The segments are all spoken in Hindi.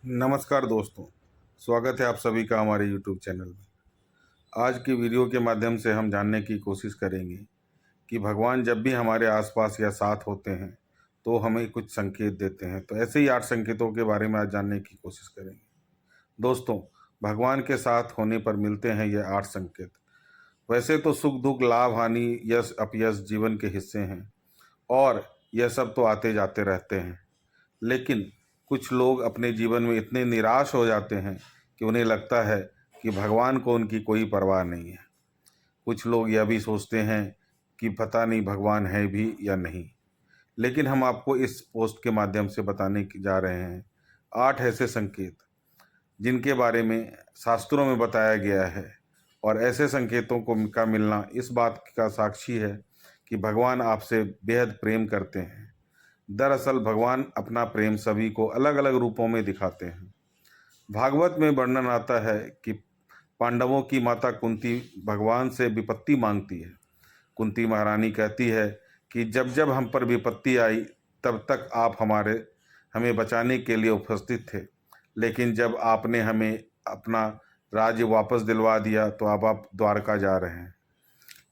नमस्कार दोस्तों, स्वागत है आप सभी का हमारे YouTube चैनल में। आज की वीडियो के माध्यम से हम जानने की कोशिश करेंगे कि भगवान जब भी हमारे आसपास या साथ होते हैं तो हमें कुछ संकेत देते हैं। तो ऐसे ही 8 संकेतों के बारे में आज जानने की कोशिश करेंगे। दोस्तों, भगवान के साथ होने पर मिलते हैं ये 8 संकेत। वैसे तो सुख दुख, लाभ हानि, यश अपयश जीवन के हिस्से हैं और यह सब तो आते जाते रहते हैं। लेकिन कुछ लोग अपने जीवन में इतने निराश हो जाते हैं कि उन्हें लगता है कि भगवान को उनकी कोई परवाह नहीं है। कुछ लोग यह भी सोचते हैं कि पता नहीं भगवान है भी या नहीं। लेकिन हम आपको इस पोस्ट के माध्यम से बताने जा रहे हैं 8 ऐसे संकेत जिनके बारे में शास्त्रों में बताया गया है, और ऐसे संकेतों का मिलना इस बात का साक्षी है कि भगवान आपसे बेहद प्रेम करते हैं। दरअसल भगवान अपना प्रेम सभी को अलग अलग रूपों में दिखाते हैं। भागवत में वर्णन आता है कि पांडवों की माता कुंती भगवान से विपत्ति मांगती है। कुंती महारानी कहती है कि जब जब हम पर विपत्ति आई तब तक आप हमें बचाने के लिए उपस्थित थे, लेकिन जब आपने हमें अपना राज्य वापस दिलवा दिया तो अब आप द्वारका जा रहे हैं।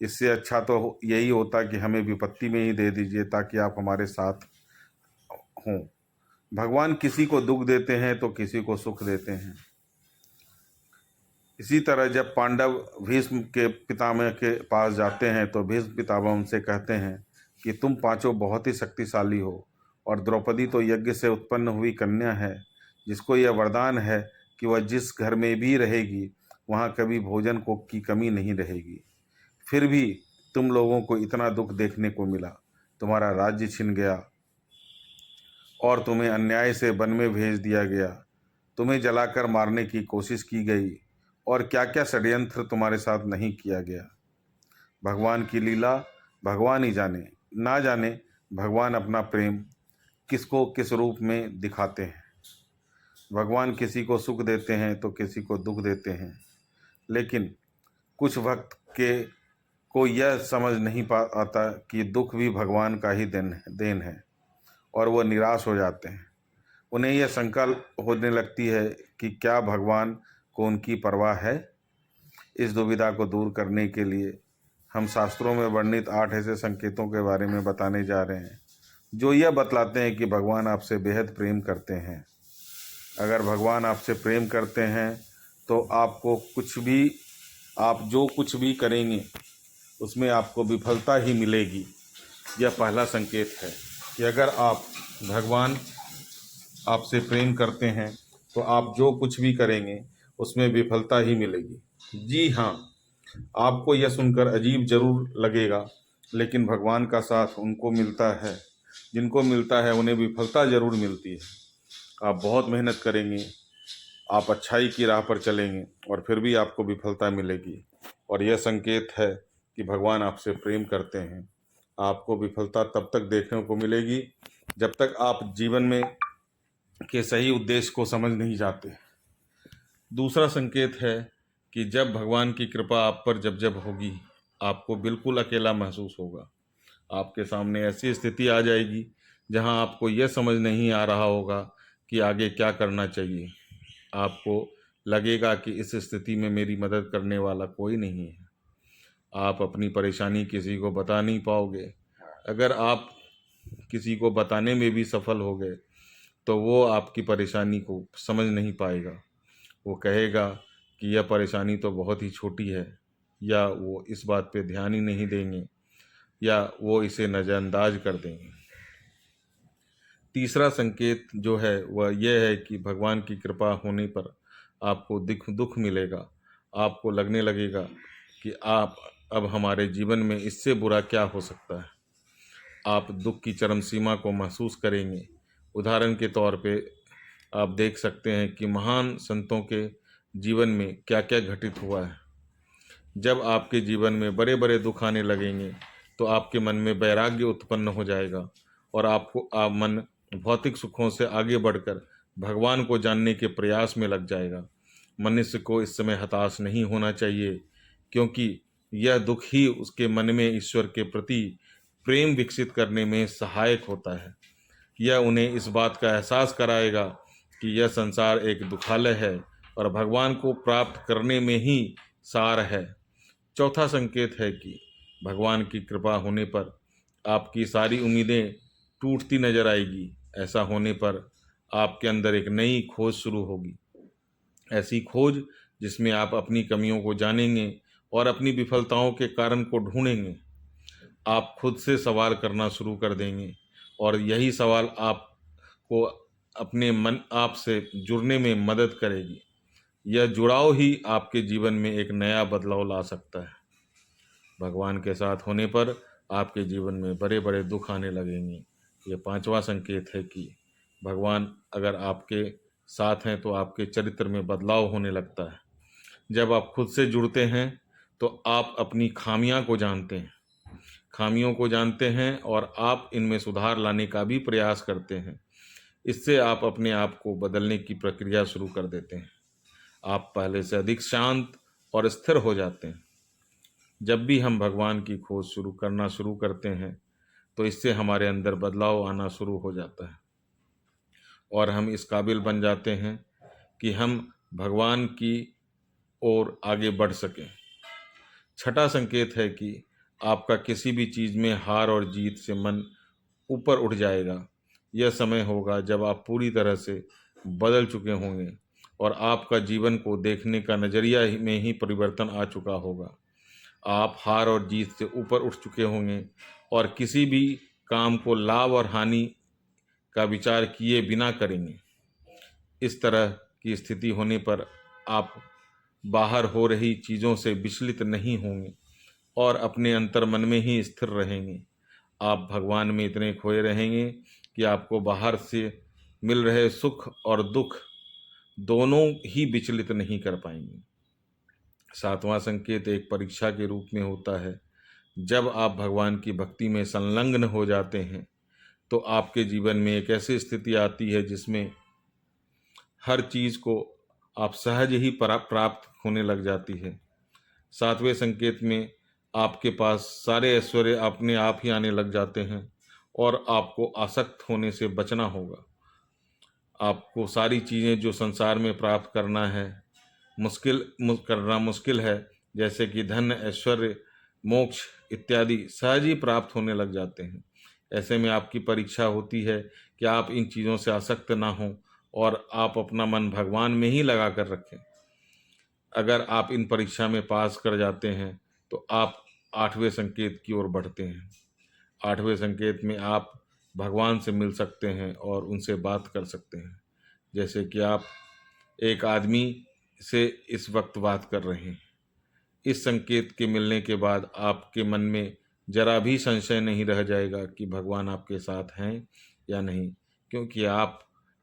इससे अच्छा तो यही होता कि हमें विपत्ति में ही दे दीजिए ताकि आप हमारे साथ हों। भगवान किसी को दुख देते हैं तो किसी को सुख देते हैं। इसी तरह जब पांडव भीष्म के पितामह के पास जाते हैं तो भीष्म पितामह उनसे कहते हैं कि तुम पांचों बहुत ही शक्तिशाली हो, और द्रौपदी तो यज्ञ से उत्पन्न हुई कन्या है जिसको यह वरदान है कि वह जिस घर में भी रहेगी वहाँ कभी भोजन को की कमी नहीं रहेगी। फिर भी तुम लोगों को इतना दुख देखने को मिला, तुम्हारा राज्य छिन गया और तुम्हें अन्याय से वन में भेज दिया गया। तुम्हें जलाकर मारने की कोशिश की गई, और क्या क्या षड्यंत्र तुम्हारे साथ नहीं किया गया। भगवान की लीला भगवान ही जाने, ना जाने भगवान अपना प्रेम किसको किस रूप में दिखाते हैं। भगवान किसी को सुख देते हैं तो किसी को दुख देते हैं, लेकिन कुछ भक्त के को यह समझ नहीं आता कि दुख भी भगवान का ही देन है, और वह निराश हो जाते हैं। उन्हें यह शंका होने लगती है कि क्या भगवान को उनकी परवाह है। इस दुविधा को दूर करने के लिए हम शास्त्रों में वर्णित 8 ऐसे संकेतों के बारे में बताने जा रहे हैं जो यह बतलाते हैं कि भगवान आपसे बेहद प्रेम करते हैं। अगर भगवान आपसे प्रेम करते हैं तो आप जो कुछ भी करेंगे उसमें आपको विफलता ही मिलेगी। यह पहला संकेत है कि अगर भगवान आपसे प्रेम करते हैं तो आप जो कुछ भी करेंगे उसमें विफलता ही मिलेगी। जी हाँ, आपको यह सुनकर अजीब जरूर लगेगा, लेकिन भगवान का साथ उनको मिलता है, जिनको मिलता है उन्हें विफलता जरूर मिलती है। आप बहुत मेहनत करेंगे, आप अच्छाई की राह पर चलेंगे और फिर भी आपको विफलता मिलेगी, और यह संकेत है कि भगवान आपसे प्रेम करते हैं। आपको विफलता तब तक देखने को मिलेगी जब तक आप जीवन में के सही उद्देश्य को समझ नहीं जाते। दूसरा संकेत है कि जब भगवान की कृपा आप पर जब जब होगी, आपको बिल्कुल अकेला महसूस होगा। आपके सामने ऐसी स्थिति आ जाएगी जहां आपको यह समझ नहीं आ रहा होगा कि आगे क्या करना चाहिए। आपको लगेगा कि इस स्थिति में मेरी मदद करने वाला कोई नहीं है। आप अपनी परेशानी किसी को बता नहीं पाओगे। अगर आप किसी को बताने में भी सफल हो गए तो वो आपकी परेशानी को समझ नहीं पाएगा। वो कहेगा कि यह परेशानी तो बहुत ही छोटी है, या वो इस बात पे ध्यान ही नहीं देंगे, या वो इसे नज़रअंदाज कर देंगे। तीसरा संकेत जो है वह यह है कि भगवान की कृपा होने पर आपको दुख मिलेगा। आपको लगने लगेगा कि अब हमारे जीवन में इससे बुरा क्या हो सकता है। आप दुख की चरम सीमा को महसूस करेंगे। उदाहरण के तौर पे आप देख सकते हैं कि महान संतों के जीवन में क्या क्या घटित हुआ है। जब आपके जीवन में बड़े बड़े दुख आने लगेंगे तो आपके मन में वैराग्य उत्पन्न हो जाएगा, और आप मन भौतिक सुखों से आगे बढ़कर भगवान को जानने के प्रयास में लग जाएगा। मनुष्य को इस समय हताश नहीं होना चाहिए, क्योंकि यह दुख ही उसके मन में ईश्वर के प्रति प्रेम विकसित करने में सहायक होता है। यह उन्हें इस बात का एहसास कराएगा कि यह संसार एक दुखालय है और भगवान को प्राप्त करने में ही सार है। चौथा संकेत है कि भगवान की कृपा होने पर आपकी सारी उम्मीदें टूटती नजर आएगी। ऐसा होने पर आपके अंदर एक नई खोज शुरू होगी, ऐसी खोज जिसमें आप अपनी कमियों को जानेंगे और अपनी विफलताओं के कारण को ढूंढेंगे। आप खुद से सवाल करना शुरू कर देंगे और यही सवाल आपको अपने मन आप से जुड़ने में मदद करेगी। यह जुड़ाव ही आपके जीवन में एक नया बदलाव ला सकता है। भगवान के साथ होने पर आपके जीवन में बड़े बड़े दुख आने लगेंगे। ये पांचवा संकेत है कि भगवान अगर आपके साथ हैं तो आपके चरित्र में बदलाव होने लगता है। जब आप खुद से जुड़ते हैं तो आप अपनी खामियां को जानते हैं, खामियों को जानते हैं और आप इनमें सुधार लाने का भी प्रयास करते हैं। इससे आप अपने आप को बदलने की प्रक्रिया शुरू कर देते हैं। आप पहले से अधिक शांत और स्थिर हो जाते हैं। जब भी हम भगवान की खोज शुरू करते हैं तो इससे हमारे अंदर बदलाव आना शुरू हो जाता है और हम इस काबिल बन जाते हैं कि हम भगवान की ओर आगे बढ़ सकें। छठा संकेत है कि आपका किसी भी चीज़ में हार और जीत से मन ऊपर उठ जाएगा। यह समय होगा जब आप पूरी तरह से बदल चुके होंगे और आपका जीवन को देखने का नज़रिया में ही परिवर्तन आ चुका होगा। आप हार और जीत से ऊपर उठ चुके होंगे और किसी भी काम को लाभ और हानि का विचार किए बिना करेंगे। इस तरह की स्थिति होने पर आप बाहर हो रही चीज़ों से विचलित नहीं होंगे और अपने अंतर मन में ही स्थिर रहेंगे। आप भगवान में इतने खोए रहेंगे कि आपको बाहर से मिल रहे सुख और दुख दोनों ही विचलित नहीं कर पाएंगे। सातवां संकेत एक परीक्षा के रूप में होता है। जब आप भगवान की भक्ति में संलग्न हो जाते हैं तो आपके जीवन में एक ऐसी स्थिति आती है जिसमें हर चीज़ को आप सहज ही प्राप्त होने लग जाती है। सातवें संकेत में आपके पास सारे ऐश्वर्य अपने आप ही आने लग जाते हैं और आपको आसक्त होने से बचना होगा। आपको सारी चीज़ें जो संसार में प्राप्त करना है करना मुश्किल है, जैसे कि धन, ऐश्वर्य, मोक्ष इत्यादि सहज ही प्राप्त होने लग जाते हैं। ऐसे में आपकी परीक्षा होती है कि आप इन चीज़ों से आसक्त ना हों और आप अपना मन भगवान में ही लगा कर रखें। अगर आप इन परीक्षा में पास कर जाते हैं तो आप आठवें संकेत की ओर बढ़ते हैं। आठवें संकेत में आप भगवान से मिल सकते हैं और उनसे बात कर सकते हैं। जैसे कि आप एक आदमी से इस वक्त बात कर रहे हैं। इस संकेत के मिलने के बाद आपके मन में जरा भी संशय नहीं रह जाएगा कि भगवान आपके साथ हैं या नहीं, क्योंकि आप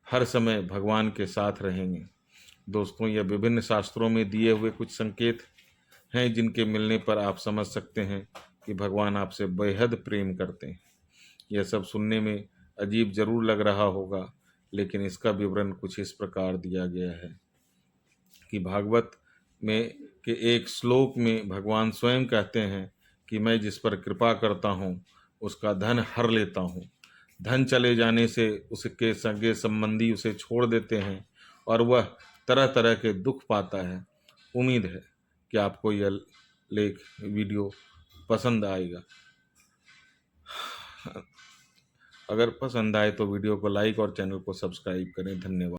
हर समय भगवान के साथ रहेंगे। दोस्तों, यह विभिन्न शास्त्रों में दिए हुए कुछ संकेत हैं जिनके मिलने पर आप समझ सकते हैं कि भगवान आपसे बेहद प्रेम करते हैं। यह सब सुनने में अजीब जरूर लग रहा होगा, लेकिन इसका विवरण कुछ इस प्रकार दिया गया है कि भागवत में के एक श्लोक में भगवान स्वयं कहते हैं कि मैं जिस पर कृपा करता हूँ उसका धन हर लेता हूँ। धन चले जाने से उसके सगे संबंधी उसे छोड़ देते हैं और वह तरह तरह के दुख पाता है। उम्मीद है कि आपको यह वीडियो पसंद आएगा। अगर पसंद आए तो वीडियो को लाइक और चैनल को सब्सक्राइब करें। धन्यवाद।